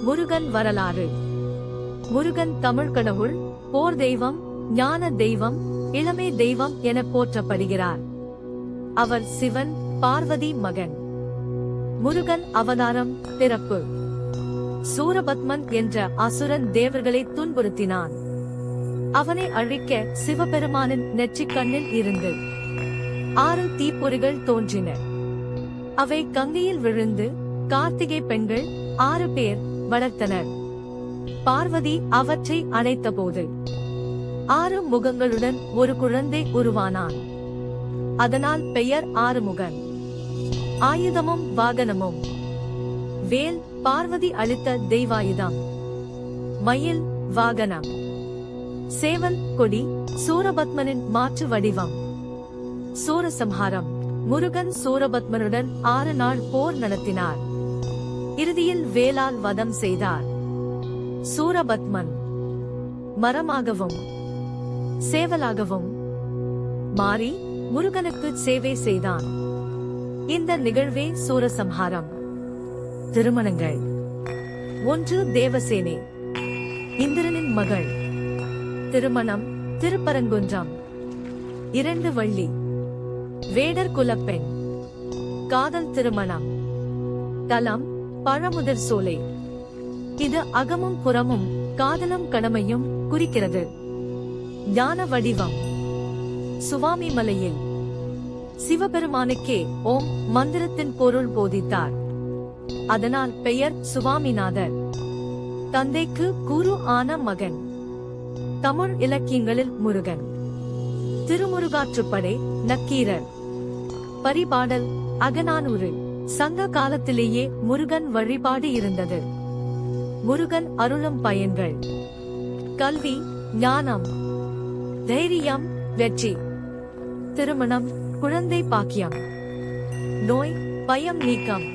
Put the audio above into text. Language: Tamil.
முருகன் வரலாறு. முருகன் தமிழ் கடவுள், போர் தெய்வம், ஞான தெய்வம், இளமை தெய்வம் என போற்றப்படுகிறார். அவர் சிவன், பார்வதி மகன். முருகன் அவதாரம். பிறப்பு: சூரபத்மன் என்ற அசுரன் தேவர்களை துன்புறுத்தினான். அவனை அழிக்க சிவபெருமானின் நெற்றிக்கண்ணில் இருந்து 6 தீப்பொறிகள் தோன்றின. அவை கங்கையில் விழுந்து கார்த்திகை பெண்கள் 6 பேர் வளர்த்தனர். பார்வதி அவற்றை அணைத்தபோது 6 முகங்களுடன் ஒரு குழந்தை உருவானான். அதனால் பெயர் ஆறுமுகன். ஆயுதமும் வாகனமும்: வேல் பார்வதி அளித்த தெய்வாயுதம், மயில் வாகனம், சேவல் கொடி சூரபத்மனின் மாற்று வடிவம். சூரசம்ஹாரம்: முருகன் சூரபத்மனுடன் 6 நாள் போர் நடத்தினார். இறுதியில் வேலால் வதம் செய்தார். சூரபத்மன் மரமாகவும் சேவலாகவும் மாறி முருகனுக்கு சேவை செய்தான். இந்த நிகழ்வே சூரசம்ஹாரம். திருமணங்கள்: 1 தேவசேனை, இந்திரனின் மகள். திருமணம் திருப்பரங்குன்றம். 2 வள்ளி, வேடர் குலப்பெண். காதல் திருமணம். தலம் பழமுதிர் சோலை. இது அகமும் புறமும் காதலும் கடமையும் குறிக்கிறது. ஞான வடிவம்: சுவாமி மலையில் சிவபெருமானுக்கே ஓம் மந்திரத்தின் பொருள் போதித்தார். அதனால் பெயர் சுவாமிநாதர். தந்தைக்கு குரு ஆன மகன். தமிழ் இலக்கியங்களில் முருகன். திருமுருகாற்றுப்படை, நக்கீரர். பரிபாடல்: அகநானூறு. சங்க காலத்திலேயே முருகன் வழிபாடு இருந்தது. முருகன் அருளும் பயன்கள்: கல்வி, ஞானம், தைரியம், வெற்றி. திருமணம், குழந்தை பாக்கியம். நோய், பயம் நீக்கம்.